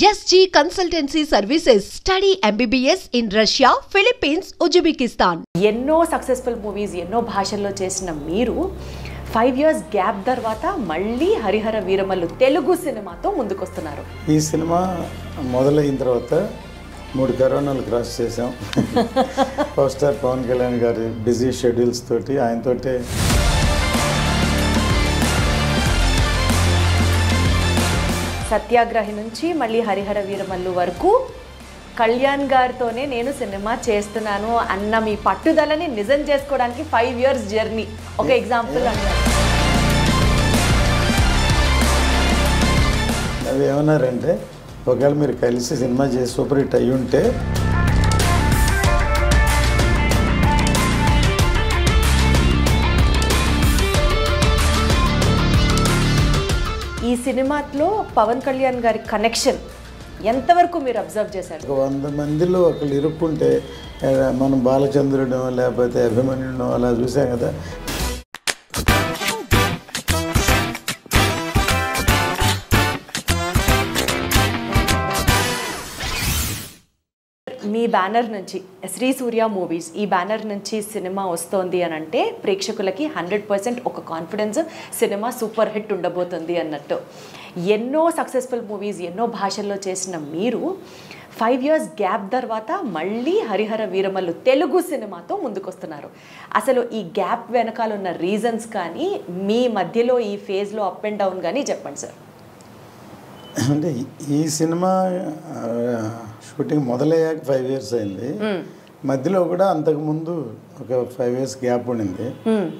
SG Consultancy Services. Study MBBS in Russia, Philippines, Uzbekistan. ఎన్నో successful movies ఎన్నో భాషల్లో చేసిన మీరు 5 years గ్యాప్ తర్వాత మళ్ళీ హరిహర వీరమల్లు తెలుగు సినిమాతో ముందుకొస్తున్నారు. ఈ సినిమా మొదలైన తర్వాత 3 కరోనాలు క్రాస్ చేసాం. పవర్ స్టార్ పవన్ కళ్యాణ్ గారి బిజీ షెడ్యూల్స్ తోటి ఆయనతోటే సత్యాగ్రహి నుంచి మళ్ళీ హరిహర వీరమల్లు వరకు కళ్యాణ్ గారితోనే నేను సినిమా చేస్తున్నాను అన్న మీ పట్టుదలని నిజం చేసుకోవడానికి 5 years జర్నీ ఒక ఎగ్జాంపుల్ అన్నారు. అవి ఏమన్నారంటే ఒకవేళ మీరు కలిసి సినిమా చేసి సూపర్ హిట్ అయ్యి ఉంటే ఈ సినిమాలో పవన్ కళ్యాణ్ గారి కనెక్షన్ ఎంతవరకు మీరు అబ్జర్వ్ చేశారు? 100 మందిలో ఒకళ్ళు ఇరుక్కుంటే మనం బాలచంద్రుడో లేకపోతే అభిమన్యుడో అలా చూసాం కదా. మీ బ్యానర్ నుంచి శ్రీ సూర్య మూవీస్ ఈ బ్యానర్ నుంచి సినిమా వస్తోంది అని అంటే ప్రేక్షకులకి 100% ఒక కాన్ఫిడెన్స్ సినిమా సూపర్ హిట్ ఉండబోతుంది అన్నట్టు. ఎన్నో సక్సెస్ఫుల్ మూవీస్ ఎన్నో భాషల్లో చేసిన మీరు 5 years గ్యాప్ తర్వాత మళ్ళీ హరిహర వీరమల్లు తెలుగు సినిమాతో ముందుకొస్తున్నారు. అసలు ఈ గ్యాప్ వెనకాల ఉన్న రీజన్స్ కానీ మీ మధ్యలో ఈ ఫేజ్లో అప్ అండ్ డౌన్ కానీ చెప్పండి సార్. అంటే ఈ సినిమా షూటింగ్ మొదలయ్యాక 5 years అయింది. మధ్యలో కూడా అంతకుముందు ఒక 5 years గ్యాప్ ఉండింది.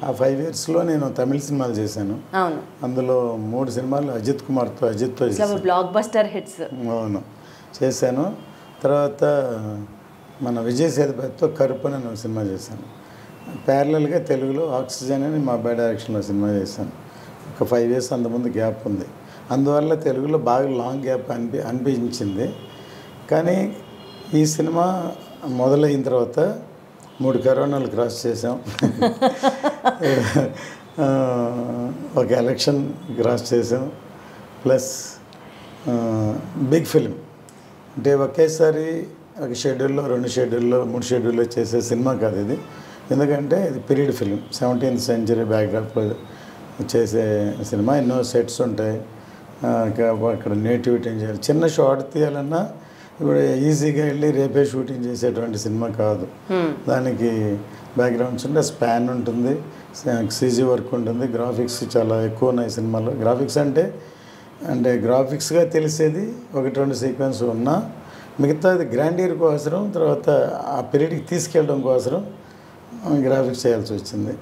ఆ 5 yearsలో నేను తమిళ సినిమాలు చేశాను. అందులో 3 సినిమాలు అజిత్ కుమార్తో బ్లాక్ బస్టర్ హిట్స్ అవును చేశాను. తర్వాత మన విజయ్ సేతుపతితో కరుపు అని ఒక సినిమా చేశాను. ప్యారలల్గా తెలుగులో ఆక్సిజన్ అని మా అబ్బాయి డైరెక్షన్లో సినిమా చేశాను. ఒక 5 years అంతకుముందు గ్యాప్ ఉంది. అందువల్ల తెలుగులో బాగా లాంగ్ గ్యాప్ అనిపించింది. కానీ ఈ సినిమా మొదలైన తర్వాత 3 కరోనాలు క్రాస్ చేసాం. ఒక ఎలక్షన్ క్రాస్ చేసాం. ప్లస్ బిగ్ ఫిల్మ్ అంటే ఒకేసారి ఒక షెడ్యూల్లో 2 షెడ్యూల్లో 3 షెడ్యూల్లో చేసే సినిమా కాదు ఇది. ఎందుకంటే ఇది పీరియడ్ ఫిల్మ్ 17th century బ్యాక్డ్రాప్లో చేసే సినిమా. ఎన్నో సెట్స్ ఉంటాయి. అక్కడ నేటివిటీ చేయాలి. చిన్న షార్ట్ తీయాలన్నా ఇప్పుడు ఈజీగా వెళ్ళి రేపే షూటింగ్ చేసేటువంటి సినిమా కాదు. దానికి బ్యాక్గ్రౌండ్స్ ఉంటే స్పాన్ ఉంటుంది, సీజీ వర్క్ ఉంటుంది, గ్రాఫిక్స్ చాలా ఎక్కువ ఉన్నాయి సినిమాలో. గ్రాఫిక్స్ అంటే గ్రాఫిక్స్గా తెలిసేది 1-2 సీక్వెన్స్ ఉన్నా మిగతాది గ్రాండీర్ కోసరం తర్వాత ఆ పీరియడ్కి తీసుకెళ్ళడం కోసరం గ్రాఫిక్స్ చేయాల్సి వచ్చింది.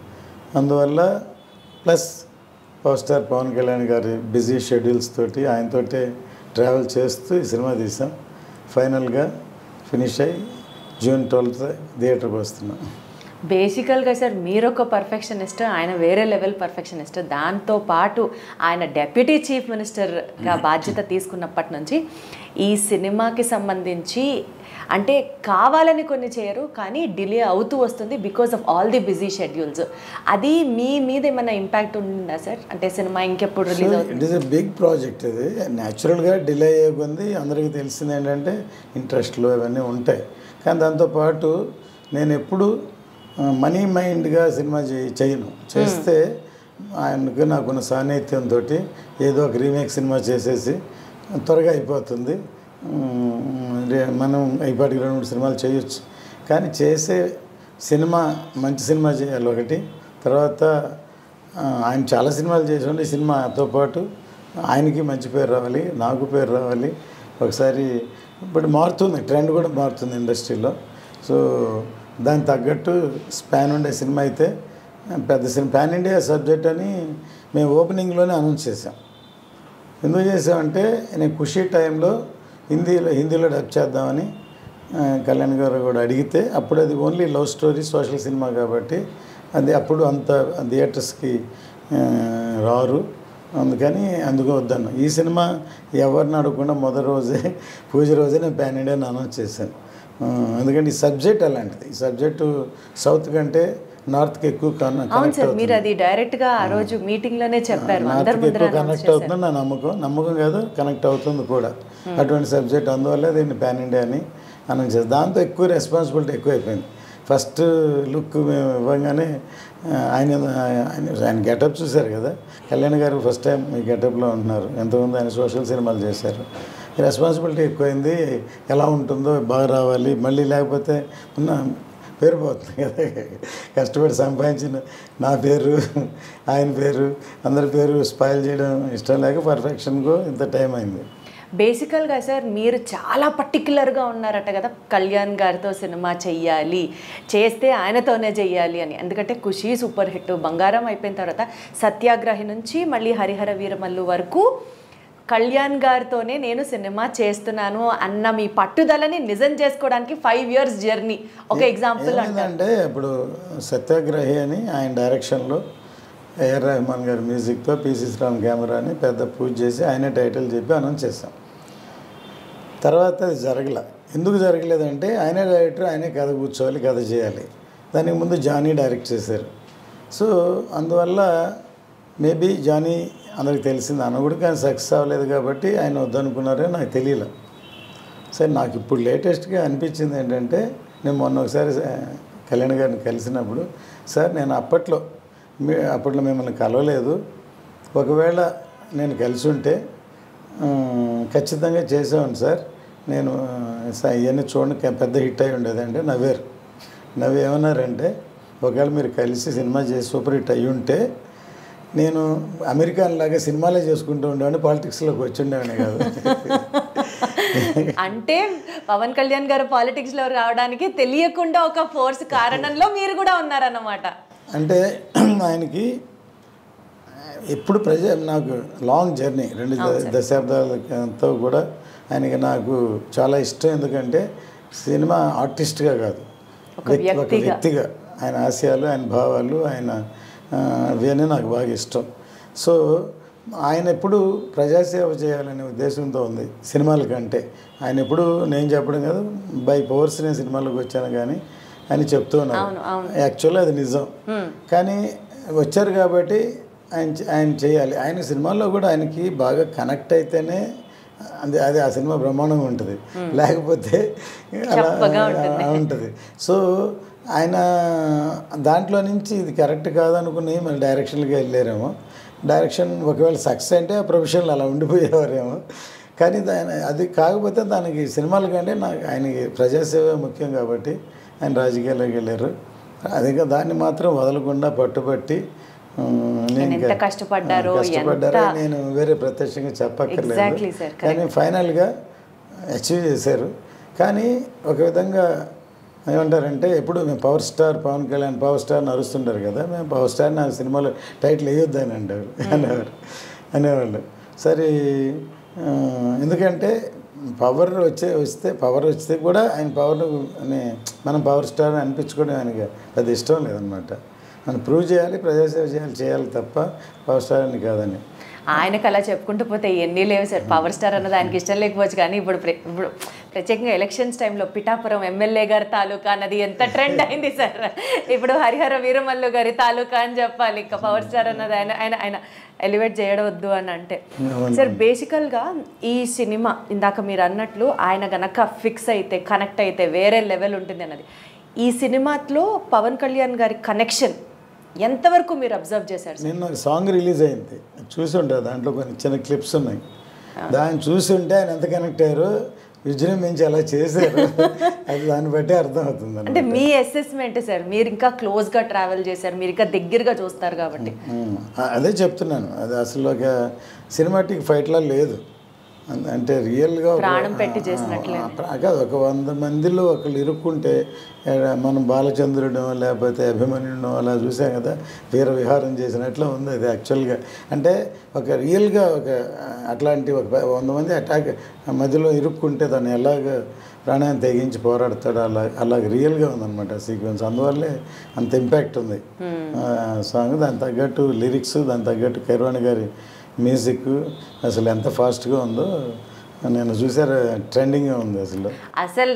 అందువల్ల plus power star Pawan Kalyan గారి బిజీ షెడ్యూల్స్ తోటి ఆయనతోటే ట్రావెల్ చేస్తూ ఈ సినిమా తీసాం. ఫైనల్గా ఫినిష్ అయ్యి June 12th థియేటర్కి వస్తున్నాం. బేసికల్గా సార్ మీరు ఒక పర్ఫెక్షనిస్ట్, ఆయన వేరే లెవెల్ పర్ఫెక్షనిస్ట్. దాంతోపాటు ఆయన డెప్యూటీ చీఫ్ మినిస్టర్గా బాధ్యత తీసుకున్నప్పటి నుంచి ఈ సినిమాకి సంబంధించి అంటే కావాలని కొన్ని చేయరు కానీ డిలే అవుతూ వస్తుంది because of all the busy schedules. అది మీ మీద ఏమైనా ఇంపాక్ట్ ఉందా సార్? అంటే సినిమా ఇంకెప్పుడు రిలీజ్ అవుతుంది? It is a big project. ఇది న్యాచురల్గా డిలే అయ్యే కొంది అందరికీ తెలిసింది ఏంటంటే ఇంట్రెస్ట్లు అవన్నీ ఉంటాయి. కానీ దాంతోపాటు నేను ఎప్పుడు మనీ మైండ్గా సినిమా చేయను. చేస్తే ఆయనకు నాకున్న సాన్నిధ్యంతో ఏదో ఒక రీమేక్ సినిమా చేసేసి త్వరగా అయిపోతుంది. మనం ఇప్పటికి 2-3 సినిమాలు చేయొచ్చు. కానీ చేసే సినిమా మంచి సినిమా చేయాలి ఒకటి. తర్వాత ఆయన చాలా సినిమాలు చేసి ఈ సినిమాతో పాటు ఆయనకి మంచి పేరు రావాలి, నాకు పేరు రావాలి. ఒకసారి ఇప్పుడు మారుతుంది, ట్రెండ్ కూడా మారుతుంది ఇండస్ట్రీలో. సో దానికి తగ్గట్టు స్పాన్ ఉండే సినిమా అయితే పెద్ద సినిమా పాన్ ఇండియా సబ్జెక్ట్ అని మేము ఓపెనింగ్లోనే అనౌన్స్ చేసాం. ఎందుకు చేసామంటే నేను ఖుషీ టైంలో హిందీలో డబ్ చేద్దామని కళ్యాణ్ గారు కూడా అడిగితే అప్పుడు అది only love story social cinema కాబట్టి అది అప్పుడు అంత థియేటర్స్కి రారు. అందుకని అందుకు వద్దన్న. ఈ సినిమా ఎవరిని అడగకుండా మొదటి రోజే పూజ రోజే నేను పాన్ ఇండియాని అనౌన్స్ చేశాను. ఎందుకంటే ఈ సబ్జెక్ట్ అలాంటిది. ఈ సబ్జెక్టు సౌత్ కంటే నార్త్కి ఎక్కువ కనెక్ట్ అవుతుంది. నా నమ్మకం కాదు, కనెక్ట్ అవుతుంది కూడా. అటువంటి సబ్జెక్ట్, అందువల్ల దీన్ని పాన్ ఇండియా అని అనౌన్స్ చేస్తాం. దాంతో ఎక్కువ రెస్పాన్సిబిలిటీ ఎక్కువైపోయింది. ఫస్ట్ లుక్ మేము ఇవ్వగానే ఆయన గెటప్ చూశారు కదా, కళ్యాణ్ గారు ఫస్ట్ టైం ఈ గెటప్లో ఉంటున్నారు. ఎంతమంది ఆయన సోషల్ సినిమాలు చేశారు. రెస్పాన్సిబిలిటీ ఎక్కువైంది. ఎలా ఉంటుందో బాగా రావాలి, మళ్ళీ లేకపోతే ఉన్న పేరు పోతుంది కదా, కష్టపడి సంపాదించిన నా పేరు ఆయన పేరు అందరి పేరు స్పాయిల్ చేయడం ఇష్టం లేక పర్ఫెక్షన్కో ఇంత టైం అయింది. బేసికల్గా సార్ మీరు చాలా పర్టికులర్గా ఉన్నారట కదా, కళ్యాణ్ గారితో సినిమా చెయ్యాలి, చేస్తే ఆయనతోనే చెయ్యాలి అని. ఎందుకంటే ఖుషి సూపర్ హిట్, బంగారం అయిపోయిన తర్వాత సత్యాగ్రహి నుంచి మళ్ళీ హరిహర వీరమల్లు వరకు కళ్యాణ్ గారితోనే నేను సినిమా చేస్తున్నాను అన్న మీ పట్టుదలని నిజం చేసుకోవడానికి 5 years జర్నీ ఒక ఎగ్జాంపుల్ అంటే ఇప్పుడు సత్యాగ్రహి అని ఆయన డైరెక్షన్లో ఏఆర్ రెహమాన్ గారి మ్యూజిక్తో పిసి శ్రీరామ్ కెమెరాని పెద్ద పూజ చేసి ఆయనే టైటిల్ చెప్పి అనౌన్స్ చేశాం. తర్వాత అది జరగలే. ఎందుకు జరగలేదంటే ఆయనే డైరెక్టర్, ఆయనే కథ కూర్చోవాలి, కథ చేయాలి. దానికి ముందు జానీ డైరెక్ట్ చేశారు. సో అందువల్ల మేబీ జానీ అందరికి తెలిసింది అనకూడదు, కానీ సక్సెస్ అవ్వలేదు కాబట్టి ఆయన వద్దనుకున్నారో నాకు తెలియలే. సరే, నాకు ఇప్పుడు లేటెస్ట్గా అనిపించింది ఏంటంటే, నేను మొన్న ఒకసారి కళ్యాణ్ గారిని కలిసినప్పుడు, సార్ నేను అప్పట్లో మిమ్మల్ని కలవలేదు, ఒకవేళ నేను కలిసి ఉంటే ఖచ్చితంగా చేసేవాడిని సార్, నేను ఇవన్నీ చూడండి పెద్ద హిట్ అయి ఉండేది అంటే నవ్వు ఏమన్నారంటే, ఒకవేళ మీరు కలిసి సినిమా చేసి సూపర్ హిట్ అయ్యి ఉంటే నేను అమెరికన్ లాగా సినిమాలే చేసుకుంటూ ఉండేవాడిని, పాలిటిక్స్లోకి వచ్చి ఉండేవాడిని కాదు. అంటే పవన్ కళ్యాణ్ గారు పాలిటిక్స్లో రావడానికి తెలియకుండా ఒక ఫోర్స్ కారణంలో మీరు కూడా ఉన్నారన్నమాట. అంటే ఆయనకి ఎప్పుడు నాకు లాంగ్ జర్నీ 2 దశాబ్దాలతో కూడా ఆయనకి నాకు చాలా ఇష్టం. ఎందుకంటే సినిమా ఆర్టిస్ట్గా కాదు, ఒక వ్యక్తిగా ఆయన ఆశయాలు, ఆయన భావాలు, ఆయన అవన్నీ నాకు బాగా ఇష్టం. సో ఆయన ఎప్పుడు ప్రజాసేవ చేయాలనే ఉద్దేశంతో ఉంది సినిమాల కంటే. ఆయన ఎప్పుడు నేను చెప్పడం కాదు, బై పవర్స్ నేను సినిమాలకు వచ్చాను కానీ అని చెప్తూ ఉన్నారు. యాక్చువల్లీ అది నిజం. కానీ వచ్చారు కాబట్టి ఆయన చేయాలి. ఆయన సినిమాల్లో కూడా ఆయనకి బాగా కనెక్ట్ అయితేనే అది ఆ సినిమా బ్రహ్మాండంగా ఉంటుంది, లేకపోతే అలా ఉంటుంది. సో ఆయన దాంట్లో నుంచి ఇది కరెక్ట్ కాదనుకుని మళ్ళీ డైరెక్షన్కి వెళ్ళారేమో. డైరెక్షన్ ఒకవేళ సక్సెస్ అంటే ఆ ప్రొఫెషన్లో అలా ఉండిపోయేవారేమో. కానీ అది కాకపోతే దానికి సినిమాల కంటే ఆయనకి ప్రజాసేవ ముఖ్యం కాబట్టి ఆయన రాజకీయాల్లోకి వెళ్ళారు. అదే దాన్ని మాత్రం వదలకుండా పట్టుబట్టి కష్టపడ్డారో నేను వేరే ప్రత్యక్షంగా చెప్పక్కర్లేదు. కానీ ఫైనల్గా అచీవ్ చేశారు. కానీ ఒక విధంగా ఏమంటారంటే, ఎప్పుడు మేము power star Pawan Kalyan power star నరుస్తుంటారు కదా, మేము పవర్ స్టార్ నా సినిమాలో టైటిల్ వేయొద్దు అని అనేవాళ్ళు. సరే, ఎందుకంటే పవర్ వస్తే కూడా ఆయన మనం పవర్ స్టార్ అనిపించుకోవడం ఆయనకి పెద్ద ఇష్టం లేదనమాట. మనం ప్రూవ్ చేయాలి, ప్రజాసేవ చేయాలి తప్ప పవర్ స్టార్ అని కాదని. ఆయనకు అలా చెప్పుకుంటూ పోతే ఎన్ని లేవు సార్. పవర్ స్టార్ అన్నది ఆయనకి ఇష్టం లేకపోవచ్చు, కానీ ఇప్పుడు ప్రత్యేకంగా ఎలక్షన్స్ టైంలో పిఠాపురం ఎమ్మెల్యే గారి తాలూకా అన్నది ఎంత ట్రెండ్ అయింది సార్. ఇప్పుడు హరిహర వీరమల్లు గారి తాలూకా అని చెప్పాలి. ఇంకా పవర్ స్టార్ అన్నది ఆయన ఎలివేట్ చేయవద్దు అని అంటే. సార్ బేసికల్గా ఈ సినిమా ఇందాక మీరు అన్నట్లు ఆయన గనక ఫిక్స్ అయితే, కనెక్ట్ అయితే వేరే లెవెల్ ఉంటుంది అన్నది. ఈ సినిమాలో పవన్ కళ్యాణ్ గారి కనెక్షన్ ఎంతవరకు మీరు అబ్జర్వ్ చేశారు? నిన్న సాంగ్ రిలీజ్ అయింది, చూసి ఉంటారు. దాంట్లో కొన్ని చిన్న క్లిప్స్ ఉన్నాయి. దాన్ని చూసి ఉంటే ఆయన ఎంత కనెక్ట్ అయ్యారు, విజృంభించి అలా చేశారు, అది దాన్ని బట్టి అర్థం అవుతుంది. అంటే మీ అసెస్మెంట్ సార్, మీరు ఇంకా క్లోజ్గా ట్రావెల్ చేశారు, మీరు ఇంకా దగ్గరగా చూస్తారు కాబట్టి. అదే చెప్తున్నాను, అది అసలు ఒక సినిమాటిక్ ఫైట్లా లేదు. అంటే రియల్గా ప్రాణం పెట్టి చేసినట్లే కాదు. ఒక 100 మందిలో ఒకళ్ళు ఇరుక్కుంటే, మనం బాలచంద్రుడో లేకపోతే అభిమన్యుడో అలా చూసాం కదా, వీర విహారం చేసినట్లు ఉంది అది యాక్చువల్గా. అంటే ఒక రియల్గా అట్లాంటి 100 మంది అటాక్ మధ్యలో ఇరుక్కుంటే దాన్ని ఎలాగ ప్రాణాన్ని తెగించి పోరాడతాడు, అలాగ రియల్గా ఉందన్నమాట సీక్వెన్స్. అందువల్లే అంత ఇంపాక్ట్ ఉంది సాంగ్. దాని తగ్గట్టు లిరిక్స్, దాని తగ్గట్టు కైర్వాణి గారి మ్యూజిక్ అసలు ఎంత ఫాస్ట్గా ఉందో నేను చూసారు, ట్రెండింగ్గా ఉంది అసలు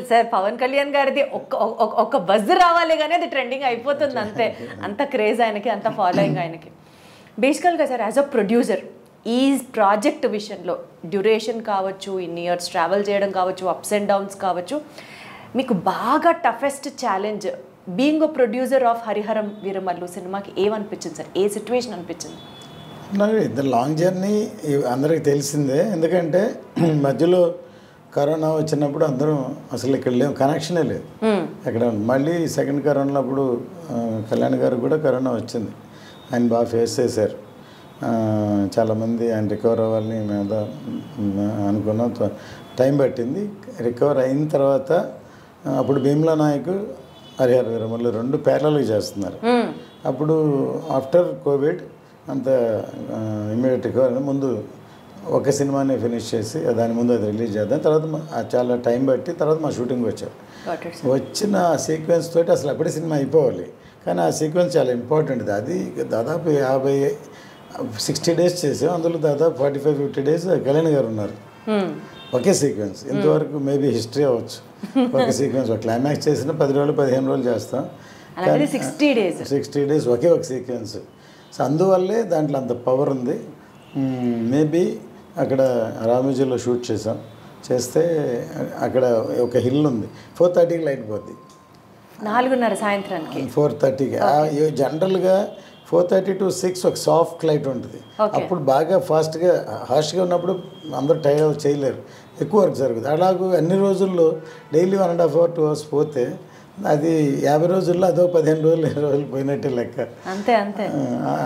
సార్. పవన్ కళ్యాణ్ గారిది ఒక బజ్ రావాలి కానీ అది ట్రెండింగ్ అయిపోతుంది అంతే. అంత క్రేజ్ ఆయనకి, అంత ఫాలోయింగ్ ఆయనకి. బేసికల్గా సార్ యాజ్ అ ప్రొడ్యూసర్ ఈ ప్రాజెక్ట్ విషయంలో డ్యూరేషన్ కావచ్చు, ఇన్ని ఇయర్స్ ట్రావెల్ చేయడం కావచ్చు, అప్స్ అండ్ డౌన్స్ కావచ్చు, మీకు బాగా toughest challenge being a producer of Hari Hara Veera Mallu సినిమాకి ఏమనిపించింది సార్? ఏ సిచ్యువేషన్ అనిపించింది? నాకు ఇంత లాంగ్ జర్నీ అందరికి తెలిసిందే. ఎందుకంటే మధ్యలో కరోనా వచ్చినప్పుడు అందరం అసలు ఇక్కడ లేవు, కనెక్షనే లేదు ఎక్కడ. మళ్ళీ సెకండ్ కరోనా అప్పుడు కళ్యాణ్ గారు కూడా కరోనా వచ్చింది. ఆయన బాగా ఫేస్ చేశారు. చాలామంది ఆయన రికవర్ అవ్వాలని మేము అనుకున్నాం. టైం పట్టింది. రికవర్ అయిన తర్వాత అప్పుడు భీమ్లా నాయక్, హరిహర వీరమల్లు 2 ప్యారలల్గా చేస్తున్నారు. అప్పుడు ఆఫ్టర్ కోవిడ్ అంత ఇమీడియట్ రికవర్ ముందు ఒక సినిమాని ఫినిష్ చేసి దాని ముందు అది రిలీజ్ చేద్దాం. తర్వాత చాలా టైం బట్టి తర్వాత మా షూటింగ్ వచ్చారు. వచ్చిన ఆ సీక్వెన్స్ తోటి అసలు అప్పుడే సినిమా అయిపోవాలి. కానీ ఆ సీక్వెన్స్ చాలా ఇంపార్టెంట్. అది దాదాపు 60 డేస్ చేసాం. అందులో దాదాపు 45-50 డేస్ కళ్యాణ్ గారు ఉన్నారు ఒకే సీక్వెన్స్. ఇంతవరకు మేబీ హిస్టరీ అవ్వచ్చు. ఒక సీక్వెన్స్ ఒక క్లైమాక్స్ చేసిన 10 రోజులు 15 రోజులు చేస్తాం. 60 డేస్ ఒకే ఒక సీక్వెన్స్. సో అందువల్లే దాంట్లో అంత పవర్ ఉంది. మేబీ అక్కడ రామోజీలో షూట్ చేస్తే అక్కడ ఒక హిల్ ఉంది. 4:30కి లైట్ పోద్ది. 4:30 సాయంత్రానికి 4:30కి. జనరల్గా 4:30 to 6 ఒక సాఫ్ట్ లైట్ ఉంటుంది. అప్పుడు బాగా ఫాస్ట్గా హార్ష్గా ఉన్నప్పుడు అందరూ టైర్ చేయలేరు, ఎక్కువ వర్క్ జరుగుతుంది. అలాగే అన్ని రోజుల్లో డైలీ 1.5 hours 2 hours పోతే అది 50 రోజుల్లో అదో 15 రోజులు 20 రోజులు పోయినట్టే లెక్క. అంతే అంతే.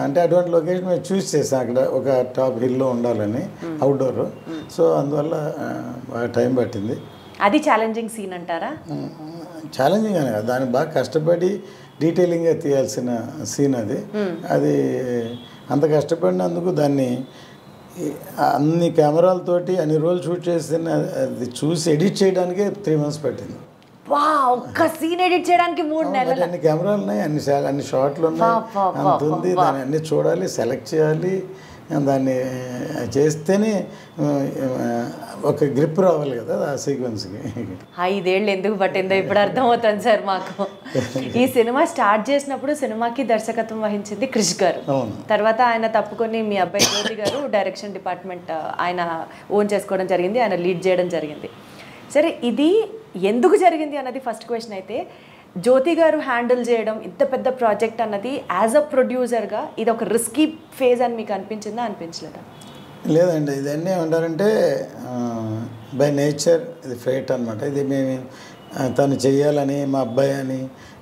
అంటే అటువంటి లొకేషన్ మేము చూస్ చేసాం. అక్కడ ఒక టాప్ హిల్లో ఉండాలని అవుట్డోర్. సో అందువల్ల బాగా టైం పట్టింది. అది ఛాలెంజింగ్ సీన్ అంటారా? ఛాలెంజింగ్ అని కాదు, దాన్ని బాగా కష్టపడి డీటెయిలింగ్గా తీయాల్సిన సీన్ అది. అది అంత కష్టపడినందుకు దాన్ని అన్ని కెమెరాలతోటి అన్ని రోజులు షూట్ చేసిన అది చూసి ఎడిట్ చేయడానికే 3 months పట్టింది. ఒక్క సీన్ ఎడిట్ చేయడానికి 3 నెలలు. అన్ని కెమెరాలు ఉన్నాయి, అన్ని షాట్లు ఉన్నాయి, అంత ఉంది. దాన్ని అన్ని చూడాలి, సెలెక్ట్ చేయాలి. దాన్ని చేస్తేనే ఒక గ్రిప్ రావాలి కదా ఆ సీక్వెన్స్కి. 5 ఏళ్ళు ఎందుకు పట్టిందో ఇప్పుడు అర్థమవుతుంది సార్ మాకు. ఈ సినిమా స్టార్ట్ చేసినప్పుడు సినిమాకి దర్శకత్వం వహించింది క్రిష్ గారు. తర్వాత ఆయన తప్పుకొని మీ అబ్బాయి జ్యోతి గారు డైరెక్షన్ డిపార్ట్మెంట్ ఆయన ఓన్ చేసుకోవడం జరిగింది, ఆయన లీడ్ చేయడం జరిగింది. సరే, ఇది ఎందుకు జరిగింది అన్నది ఫస్ట్ క్వశ్చన్ అయితే, జ్యోతి గారు హ్యాండిల్ చేయడం ఇంత పెద్ద ప్రాజెక్ట్ అన్నది యాజ్ అ ప్రొడ్యూసర్గా ఇది ఒక రిస్కీ ఫేజ్ అని మీకు అనిపించిందా, అనిపించలేదా? లేదండి, ఇదన్నీ ఏమంటారంటే బై నేచర్ ఇది ఫేట్ అనమాట. ఇది మేము తను చెయ్యాలని మా అబ్బాయి అని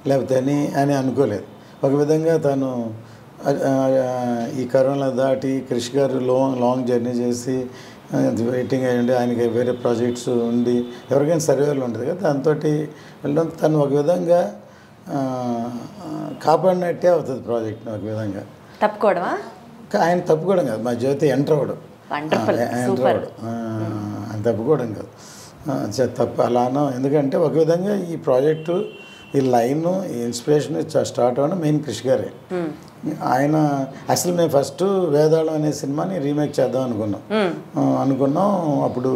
లేకపోతే అని అనుకోలేదు. ఒక విధంగా తను ఈ కరోనా దాటి క్రిష్ గారు లాంగ్ జర్నీ చేసి వెయిటింగ్ అయ్యండి, ఆయనకి వేరే ప్రాజెక్ట్స్ ఉండి ఎవరికైనా సర్వేలు ఉంటుంది కదా, దాంతో వెళ్ళడం తను ఒక విధంగా కాపాడినట్టే అవుతుంది ప్రాజెక్ట్ని. ఒక విధంగా తప్పుకోవడమా? ఆయన తప్పుకోవడం కాదు, మా జ్యోతి ఎంటర్ అవ్వడం, ఆయన తప్పుకోవడం కాదు, తప్పు అలానో. ఎందుకంటే ఒక విధంగా ఈ ప్రాజెక్టు ఈ లైన్ ఈ ఇన్స్పిరేషన్ స్టార్ట్ అవ్వడం మెయిన్ క్రిష్ గారే. ఆయన అసలు మేము ఫస్ట్ వేదాళం అనే సినిమాని రీమేక్ చేద్దాం అనుకున్నాం. అప్పుడు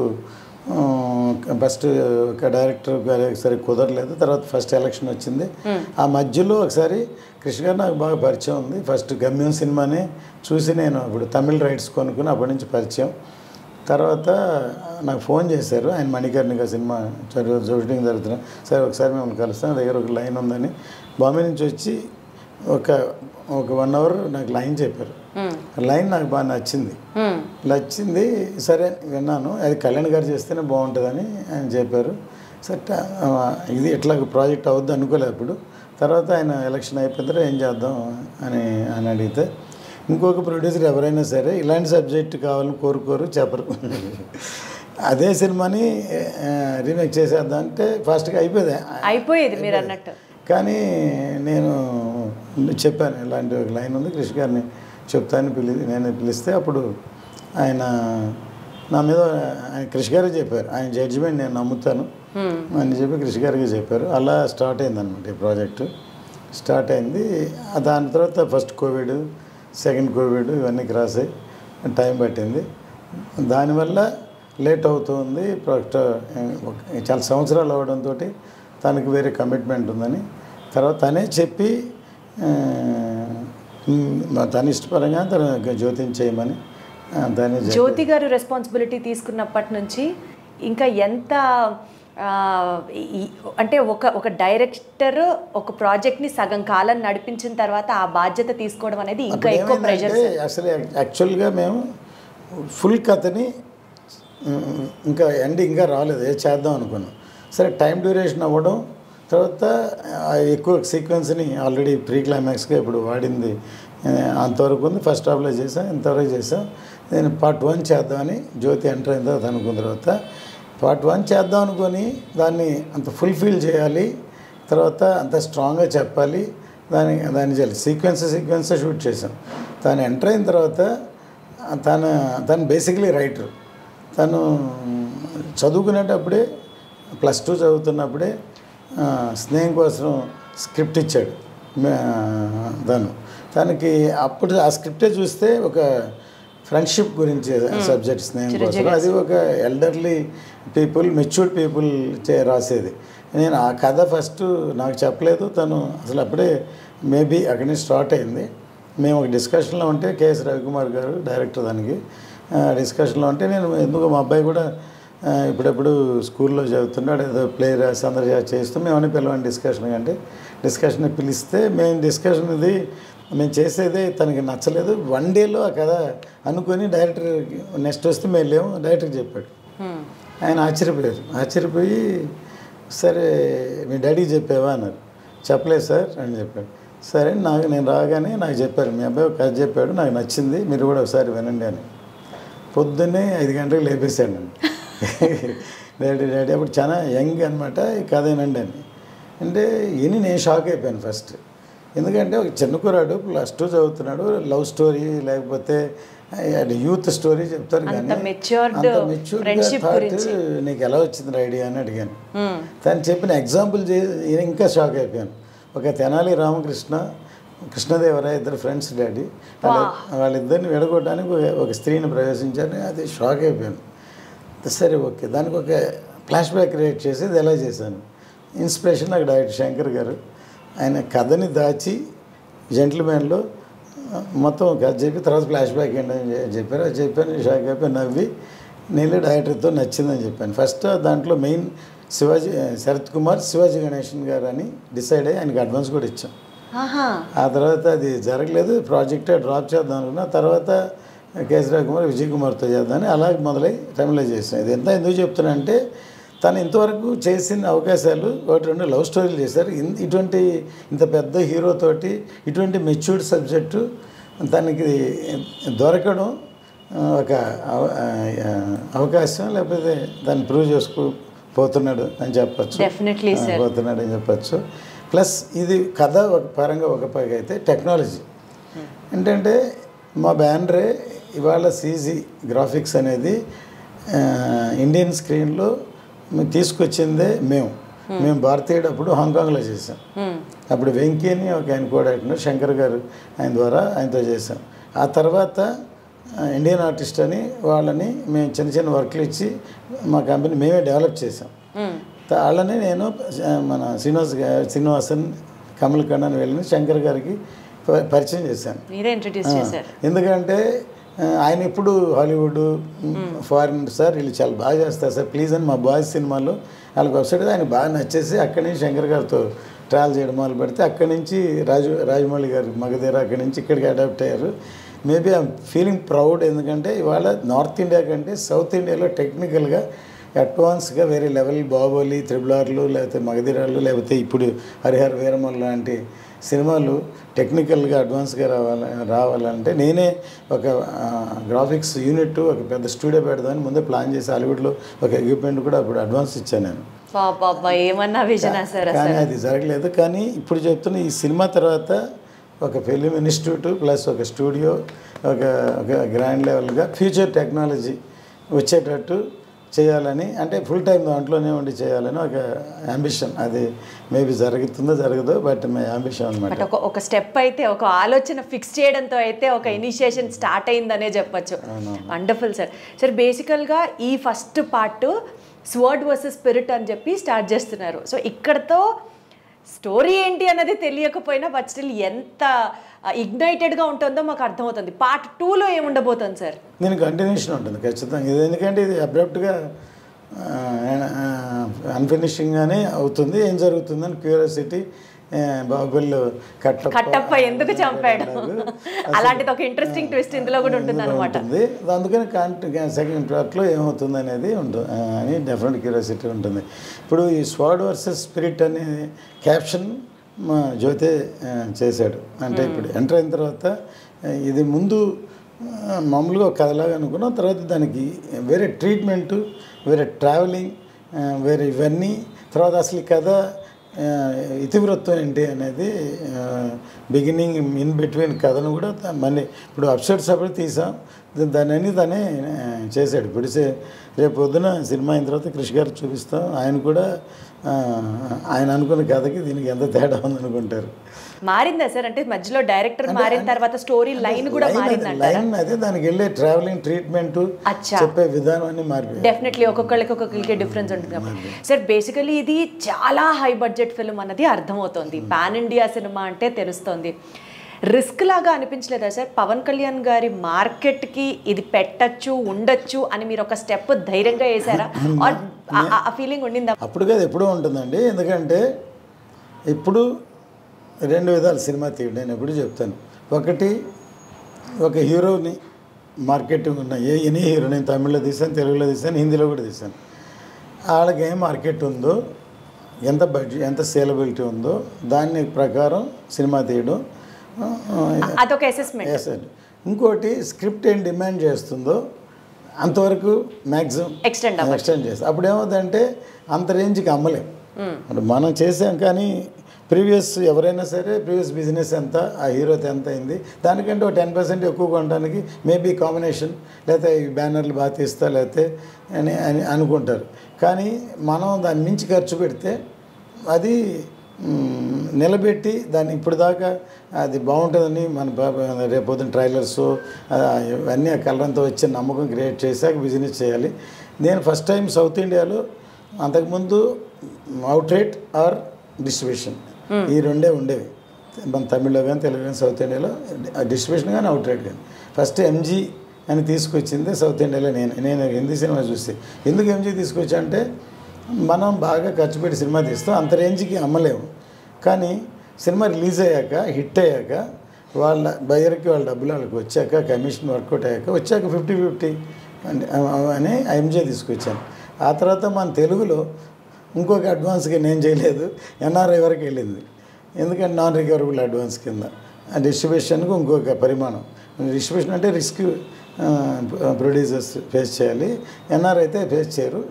ఫస్ట్ ఒక డైరెక్టర్ గారు ఒకసారి కుదరలేదు. తర్వాత ఫస్ట్ ఎలక్షన్ వచ్చింది. ఆ మధ్యలో ఒకసారి క్రిష్ గారు నాకు బాగా పరిచయం ఉంది. ఫస్ట్ గమ్యం సినిమాని చూసి నేను అప్పుడు తమిళ రైట్స్ కొనుక్కుని అప్పటి నుంచి పరిచయం. తర్వాత నాకు ఫోన్ చేశారు, ఆయన మణికర్ణిక సినిమా షూటింగ్ జరుగుతున్నా, సరే ఒకసారి మిమ్మల్ని కలుస్తాను, దగ్గర ఒక లైన్ ఉందని. బాంబే నుంచి వచ్చి ఒక 1 hour నాకు లైన్ చెప్పారు. లైన్ నాకు బాగా నచ్చింది. సరే విన్నాను, అది కళ్యాణ్ గారు చేస్తేనే బాగుంటుందని ఆయన చెప్పారు. సరే ఇది ఎట్లా ప్రాజెక్ట్ అవుద్ది అనుకోలేదు అప్పుడు. తర్వాత ఆయన ఎలక్షన్ అయిపోయిన తర్వాత ఏం చేద్దాం అని అడిగితే, ఇంకొక ప్రొడ్యూసర్ ఎవరైనా సరే ఇలాంటి సబ్జెక్ట్ కావాలని కోరుకోరు, చెప్పరు. అదే సినిమాని రీమేక్ చేసేద్దాం అంటే ఫాస్ట్గా అయిపోయేది మీరు అన్నట్టు. కానీ నేను చెప్పాను, ఇలాంటి ఒక లైన్ ఉంది, క్రిష్ గారిని చెప్తాను నేను పిలిస్తే అప్పుడు ఆయన నా మీద క్రిష్ గారే చెప్పారు, ఆయన జడ్జిమెంట్ నేను నమ్ముతాను అని చెప్పి క్రిష్ గారికి చెప్పారు. అలా స్టార్ట్ అయింది అనమాట ఈ ప్రాజెక్టు. స్టార్ట్ అయింది. దాని తర్వాత ఫస్ట్ కోవిడ్, సెకండ్ కోవిడ్ ఇవన్నీ క్రాస్ అయ్యి టైం పట్టింది. దానివల్ల లేట్ అవుతుంది ప్రాజెక్ట్. చాలా సంవత్సరాలు అవ్వడంతో తనకి వేరే కమిట్మెంట్ ఉందని తర్వాత తనే చెప్పి తన ఇష్టపరంగా తన జ్యోతిని చేయమని దాన్ని జ్యోతి గారు రెస్పాన్సిబిలిటీ తీసుకున్నప్పటి నుంచి ఇంకా ఎంత అంటే ఒక డైరెక్టర్ ఒక ప్రాజెక్ట్ని సగం కాలం నడిపించిన తర్వాత ఆ బాధ్యత తీసుకోవడం అనేది ఇంకా ఎక్కువ ప్రెషర్. అసలు యాక్చువల్గా మేము ఫుల్ కథని ఇంకా ఇంకా రాలేదు, ఏది చేద్దాం అనుకున్నాం. సరే టైం డ్యూరేషన్ అవ్వడం, తర్వాత ఎక్కువ సీక్వెన్స్ని ఆల్రెడీ ప్రీ క్లైమాక్స్గా ఇప్పుడు వాడింది అంతవరకు ఉంది. ఫస్ట్ హాఫ్లో చేసాం, ఇంతవరకు చేసాం. నేను పార్ట్ 1 చేద్దామని జ్యోతి ఎంటర్ అయిన తర్వాత అనుకున్న తర్వాత పార్ట్ 1 చేద్దాం అనుకొని దాన్ని అంత ఫుల్ఫిల్ చేయాలి, తర్వాత అంత స్ట్రాంగ్గా చెప్పాలి, దాన్ని చేయాలి. సీక్వెన్స్ షూట్ చేసాం. తను ఎంటర్ అయిన తర్వాత తను బేసిక్లీ రైటర్. తను చదువుకునేటప్పుడే +2 చదువుతున్నప్పుడే స్నేహం కోసం స్క్రిప్ట్ ఇచ్చాడు తనకి. అప్పుడు ఆ స్క్రిప్టే చూస్తే ఒక ఫ్రెండ్షిప్ గురించి సబ్జెక్ట్ స్నేహం కోసం, అది ఒక ఎల్డర్లీ పీపుల్, మెచ్యూర్డ్ పీపుల్ రాసేది. నేను ఆ కథ ఫస్ట్ నాకు చెప్పలేదు తను, అసలు అప్పుడే మేబీ అక్కడి నుంచి స్టార్ట్ అయింది. మేము ఒక డిస్కషన్లో ఉంటే కేఎస్ రవికుమార్ గారు డైరెక్టర్, దానికి డిస్కషన్లో ఉంటే నేను ఎందుకు మా అబ్బాయి కూడా ఇప్పుడెప్పుడు స్కూల్లో చదువుతున్నాడు, ఏదో ప్లే రాసి అందరూ చేస్తూ మేమని పిలవండి డిస్కషన్ పిలిస్తే మేము డిస్కషన్ ఇది మేము చేసేదే తనకి నచ్చలేదు. 1 డేలో ఆ కథ అనుకొని డైరెక్టర్ నెక్స్ట్ వస్తే మేము లేము డైరెక్టర్కి చెప్పాడు. ఆయన ఆశ్చర్యపోయి సరే మీ డాడీకి చెప్పావా అన్నారు. చెప్పలేదు సార్ అని చెప్పాడు. సరే నేను రాగానే నాకు చెప్పారు, మీ అబ్బాయి ఒక కథ చెప్పాడు, నాకు నచ్చింది, మీరు కూడా ఒకసారి వినండి అని. పొద్దున్నే 5 గంటలకు లేపేశాడు నన్ను. డాడీ అప్పుడు చాలా యంగ్ అనమాట, ఈ కథ వినండి అని అంటే నేను షాక్ అయిపోయాను ఫస్ట్. ఎందుకంటే ఒక చిన్న కుర్రాడు +2 చదువుతున్నాడు, లవ్ స్టోరీ లేకపోతే యూత్ స్టోరీ చెప్తారు, కానీ నీకు ఎలా వచ్చింది ఐడియా అని అడిగాను. తను చెప్పిన ఎగ్జాంపుల్ ఇంకా షాక్ అయిపోయాను. ఒక తెనాలి రామకృష్ణ, కృష్ణదేవరాయ ఇద్దరు ఫ్రెండ్స్ డాడీ, వాళ్ళిద్దరిని విడగొట్టడానికి ఒక స్త్రీని ప్రవేశించారని అది షాక్ అయిపోయాను. సరే ఓకే, దానికి ఒక ఫ్లాష్ బ్యాక్ క్రియేట్ చేసి ఇది ఎలా చేశాను. ఇన్స్పిరేషన్ నాకు డైరెక్టర్ శంకర్ గారు, ఆయన కథని దాచి జెంటిల్మెన్లో మొత్తం కథ చెప్పి తర్వాత ఫ్లాష్ బ్యాక్ ఏంటని చెప్పారు. అది చెప్పాను, షాక్ అయిపోయి నవ్వి నేను డైరెక్టర్తో నచ్చిందని చెప్పాను. ఫస్ట్ దాంట్లో మెయిన్ శరత్ కుమార్, శివాజీ గణేషన్ గారు అని డిసైడ్ అయ్యి ఆయనకి అడ్వాన్స్ కూడా ఇచ్చాం. ఆ తర్వాత అది జరగలేదు, ప్రాజెక్టే డ్రాప్ చేద్దాం అనుకున్నా. తర్వాత కేఎస్ రవికుమార్, విజయ్ కుమార్తో చేద్దామని అలాగే మొదలై టైంలో చేసాం. ఇది ఎంత ఎందుకు చెప్తున్నా అంటే తను ఇంతవరకు చేసిన అవకాశాలు 1-2 లవ్ స్టోరీలు చేశారు. ఇంత పెద్ద హీరోతోటి ఇటువంటి మెచ్యూర్డ్ సబ్జెక్టు తనకి దొరకడం ఒక అవకాశం, లేకపోతే దాన్ని ప్రూవ్ చేసుకోపోతున్నాడు అని చెప్పచ్చు, పోతున్నాడు అని చెప్పచ్చు. ప్లస్ ఇది కథ ఒక పరంగా ఒక పరంగా అయితే టెక్నాలజీ ఏంటంటే మా బ్యానరే ఇవాళ CG గ్రాఫిక్స్ అనేది ఇండియన్ స్క్రీన్లో తీసుకొచ్చిందే మేము భారతీయుడు అప్పుడు హాంకాంగ్లో చేసాం. అప్పుడు వెంకీ అని ఒక ఆయన కోఆర్డినేటర్ శంకర్ గారు, ఆయన ద్వారా ఆయనతో చేసాం. ఆ తర్వాత ఇండియన్ ఆర్టిస్ట్ అని వాళ్ళని మేము చిన్న వర్క్లు ఇచ్చి మా కంపెనీ మేమే డెవలప్ చేసాం. వాళ్ళని నేను మన శ్రీనివాసన్, కమల్ కన్నన్ వెళ్ళి శంకర్ గారికి పరిచయం చేశాను. ఎందుకంటే ఆయన ఇప్పుడు హాలీవుడ్, ఫారిన్ సార్ వీళ్ళు చాలా బాగా చేస్తారు సార్ ప్లీజ్ అని మా బాయ్స్ సినిమాలో వాళ్ళకి వెబ్సైట్ ఆయన బాగా నచ్చేసి అక్కడి నుంచి శంకర్ గారితో ట్రావెల్ చేయడం మొదలు పెడితే అక్కడి నుంచి రాజమౌళి గారు మగధీర అక్కడి నుంచి ఇక్కడికి అడాప్ట్ అయ్యారు. మేబీ ఐఎమ్ ఫీలింగ్ ప్రౌడ్, ఎందుకంటే ఇవాళ నార్త్ ఇండియా కంటే సౌత్ ఇండియాలో టెక్నికల్గా అడ్వాన్స్గా వేరే లెవెల్ బాహుబలి, త్రిబులార్లు, లేకపోతే మగధీరాలు, లేకపోతే ఇప్పుడు హరిహర వీరమల్ లాంటి సినిమాలు టెక్నికల్గా అడ్వాన్స్గా రావాలంటే నేనే ఒక గ్రాఫిక్స్ యూనిట్, ఒక పెద్ద స్టూడియో పెడదామని ముందే ప్లాన్ చేసి హాలీవుడ్లో ఒక ఎక్విప్మెంట్ కూడా అప్పుడు అడ్వాన్స్ ఇచ్చాను నేను. కానీ అది జరగలేదు. కానీ ఇప్పుడు చెప్తున్న ఈ సినిమా తర్వాత ఒక ఫిలిం ఇన్స్టిట్యూట్ ప్లస్ ఒక స్టూడియో, ఒక గ్రాండ్ లెవెల్గా ఫ్యూచర్ టెక్నాలజీ వచ్చేటట్టు చేయాలని, అంటే ఫుల్ టైం దాంట్లోనే ఉండి చేయాలని ఒక అంబిషన్. అది మేబీ జరగదో బట్ మై అంబిషన్ అనమాట. ఒక స్టెప్ అయితే, ఒక ఆలోచన ఫిక్స్ చేయడంతో అయితే ఒక ఇనిషియేషన్ స్టార్ట్ అయిందనే చెప్పచ్చు. Wonderful sir. బేసికల్గా ఈ first part sword versus spirit అని చెప్పి స్టార్ట్ చేస్తున్నారు. సో ఇక్కడతో స్టోరీ ఏంటి అన్నది తెలియకపోయినా బట్ స్టిల్ ఎంత ఇగ్నైటెడ్గా ఉంటుందో మాకు అర్థమవుతుంది. పార్ట్ 2లో ఏముండబోతుంది సార్? దీని కంటిన్యూషన్ ఉంటుంది ఖచ్చితంగా. ఇది ఎందుకంటే ఇది అబ్రప్ట్గా అన్ఫినిషింగ్గానే అవుతుంది. ఏం జరుగుతుందని క్యూరియాసిటీ. బాహుబలి కట్టప్ప ఎందుకు చంపాడు అలాంటిది ఒక ఇంట్రెస్టింగ్ ట్విస్ట్ ఇందులో కూడా ఉంటుంది అనమాట. అందుకని సెకండ్ పార్ట్లో ఏమవుతుంది అనేది ఉంటుంది అని డెఫినెట్ క్యూరియాసిటీ ఉంటుంది. ఇప్పుడు ఈ స్వాడ్ వర్సెస్ స్పిరిట్ అనే క్యాప్షన్ మా జ్యోతి చేశాడు. అంటే ఇప్పుడు ఎంటర్ అయిన తర్వాత ఇది ముందు మామూలుగా ఒక కథలాగా అనుకున్నాం, తర్వాత దానికి వేరే ట్రీట్మెంటు, వేరే ట్రావెలింగ్, వేరే ఇవన్నీ, తర్వాత అసలు ఈ కథ ఇతివృత్తం ఏంటి అనేది బిగినింగ్ ఇన్ బిట్వీన్ కథను కూడా మళ్ళీ ఇప్పుడు అప్సెట్స్ అప్పుడు తీసాం. దాన్ని తనే చేశాడు. ఇప్పుడు రేపు పొద్దున సినిమా అయిన తర్వాత కృషి గారు చూపిస్తాం. ఆయన కూడా ఆయన అనుకున్న కథకి దీనికి ఎంత తేడా ఉందనుకుంటారు. మారిందా సార్? అంటే మధ్యలో డైరెక్టర్ మారిన తర్వాత స్టోరీ లైన్ కూడా మారిందంటారా? లైన్ అదే, దానికి వెళ్ళే ట్రావెలింగ్, ట్రీట్మెంట్, చెప్పే విధానం అన్ని మారిపోయింది. డెఫినెట్లీ ఒక్కొక్కరికి డిఫరెన్స్ ఉంటుంది కాబట్టి. సార్ బేసికలీ ఇది చాలా హై బడ్జెట్ ఫిల్మ్ అన్నది అర్థమవుతుంది. పాన్ ఇండియా సినిమా అంటే తెలుస్తుంది. రిస్క్ లాగా అనిపించలేదా సార్? పవన్ కళ్యాణ్ గారి మార్కెట్కి ఇది పెట్టచ్చు, ఉండొచ్చు అని మీరు ఒక స్టెప్ ధైర్యంగా వేసారా? ఆ ఫీలింగ్ ఉండిందా? అప్పుడు కాదు, ఎప్పుడూ ఉంటుందండి. ఎందుకంటే ఇప్పుడు 2 విధాలు సినిమా తీయడం. నేను ఎప్పుడు చెప్తాను, ఒకటి ఒక హీరోని మార్కెటింగ్ ఉన్న ఎనీ హీరో, నేను తమిళ్లో తీసాను, తెలుగులో తీసాను, హిందీలో కూడా తీసాను. వాళ్ళకి ఏం మార్కెట్ ఉందో, ఎంత బడ్జెట్, ఎంత సేలబిలిటీ ఉందో దాని ప్రకారం సినిమా తీయడం, అదొక అసెస్మెంట్. ఇంకోటి స్క్రిప్ట్ ఏం డిమాండ్ చేస్తుందో అంతవరకు మ్యాక్సిమం ఎక్స్టెండ్ చేస్తాం. అప్పుడు ఏమవుతుందంటే అంత రేంజ్కి అమ్మలేం. అంటే మనం చేసాం, కానీ ప్రీవియస్ ఎవరైనా సరే ప్రీవియస్ బిజినెస్ ఎంత, ఆ హీరోతో ఎంత అయింది, దానికంటే ఒక 10% ఎక్కువ కొనడానికి మేబీ కాంబినేషన్, లేకపోతే ఈ బ్యానర్లు బాగా తీస్తా లేకపోతే అని అనుకుంటారు. కానీ మనం దాన్ని మించి ఖర్చు పెడితే అది నిలబెట్టి దాన్ని ఇప్పుడు దాకా అది బాగుంటుందని మన రేపొద్దున ట్రైలర్స్ ఇవన్నీ ఆ కలరంతో వచ్చే నమ్మకం క్రియేట్ చేశాక బిజినెస్ చేయాలి. నేను ఫస్ట్ టైం సౌత్ ఇండియాలో, అంతకుముందు అవుట్రేట్ ఆర్ డిస్ట్రిబ్యూషన్, ఈ రెండే ఉండేవి మన తమిళ్లో కానీ తెలుగు కానీ. సౌత్ ఇండియాలో డిస్ట్రిబ్యూషన్ కానీ అవుట్రేట్ కానీ. ఫస్ట్ ఎంజీ అని తీసుకొచ్చింది సౌత్ ఇండియాలో. నేను హిందీ సినిమా చూసి ఎందుకు ఎంజీ తీసుకొచ్చా అంటే, మనం బాగా ఖర్చు పెట్టి సినిమా తీస్తాం, అంత రేంజ్కి అమ్మలేము. కానీ సినిమా రిలీజ్ అయ్యాక, హిట్ అయ్యాక, వాళ్ళ బయర్కి వాళ్ళ డబ్బులు వాళ్ళకి వచ్చాక, కమిషన్ వర్కౌట్ అయ్యాక, వచ్చాక 50-50 అని ఎంజే తీసుకొచ్చాను. ఆ తర్వాత మన తెలుగులో ఇంకొక అడ్వాన్స్గా నేను చేయలేదు, ఎన్ఆర్ఐ వరకు వెళ్ళింది. ఎందుకంటే నాన్ రికవరబుల్ అడ్వాన్స్ కింద డిస్ట్రిబ్యూషన్కి ఇంకొక పరిమాణం. డిస్ట్రిబ్యూషన్ అంటే రిస్క్ ప్రొడ్యూసర్స్ ఫేస్ చేయాలి, ఎన్ఆర్ఐ అయితే ఫేస్ చేయరు.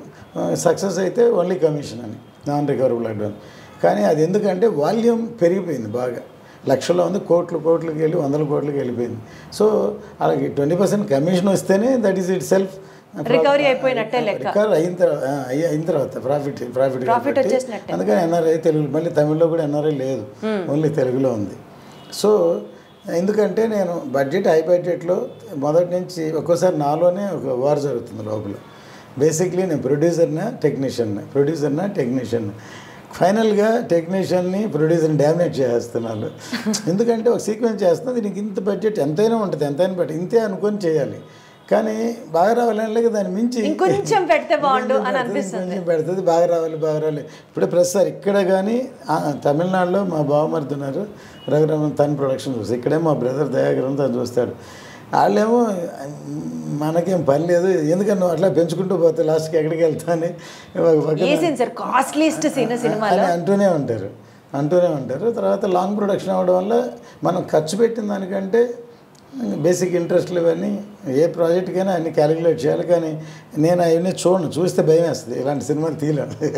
సక్సెస్ అయితే ఓన్లీ కమిషన్ అని నాన్ రికవరబుల్ అడ్వాన్స్. కానీ అది ఎందుకంటే వాల్యూమ్ పెరిగిపోయింది బాగా, లక్షల్లో ఉంది, కోట్లకి వెళ్ళి 100 కోట్లకి వెళ్ళిపోయింది. సో అలాగే 20% కమిషన్ వస్తేనే that is it self recovery అయిపోయినట్టే లెక్క. రికవర్ అయిన తర్వాత ప్రాఫిట్ వచ్చేసినట్టే. అందుకని ఎన్ఆర్ఐ తెలుగు, మళ్ళీ తమిళ్లో కూడా ఎన్ఆర్ఐ లేదు, ఓన్లీ తెలుగులో ఉంది. సో ఎందుకంటే నేను బడ్జెట్, హై బడ్జెట్లో మొదటి నుంచి ఒక్కోసారి నాలోనే ఒక వార్ జరుగుతుంది లోపల. బేసిక్లీ నేను ప్రొడ్యూసర్నా టెక్నీషియన్, ఫైనల్గా టెక్నీషియన్ని ప్రొడ్యూసర్ని డామినేట్ చేస్తున్నాను. ఎందుకంటే ఒక సీక్వెన్స్ చేస్తున్నా, దీనికి ఇంత బడ్జెట్ ఎంతైనా ఉంటుంది, ఎంతైనా బట్టి ఇంతే అనుకొని చేయాలి. కానీ బాగా రావాలని దాన్ని మించి ఇంకొంచెం పెడితే బాగుండు అని అనిపిస్తుంది. కొంచెం పెడుతుంది, బాగా రావాలి. ఇప్పుడే ప్రస్తుతం ఇక్కడ కానీ తమిళనాడులో మా బావమరిది ఉన్నారు, రఘురామన్, తన ప్రొడక్షన్ చూస్తాడు. ఇక్కడే మా బ్రదర్ దయాకరన్ తను చూస్తాడు. వాళ్ళేమో మనకేం పని లేదు, ఎందుకని నువ్వు అట్లా పెంచుకుంటూ పోతే లాస్ట్కి ఎక్కడికి వెళ్తా అని అంటూనే ఉంటారు. తర్వాత లాంగ్ ప్రొడక్షన్ అవ్వడం వల్ల మనం ఖర్చు పెట్టిన దానికంటే బేసిక్ ఇంట్రెస్ట్లు ఇవన్నీ ఏ ప్రాజెక్ట్కైనా అన్ని క్యాలిక్యులేట్ చేయాలి. కానీ నేను అవన్నీ చూస్తే భయం వేస్తుంది, ఇలాంటి సినిమాలు తీయలేను.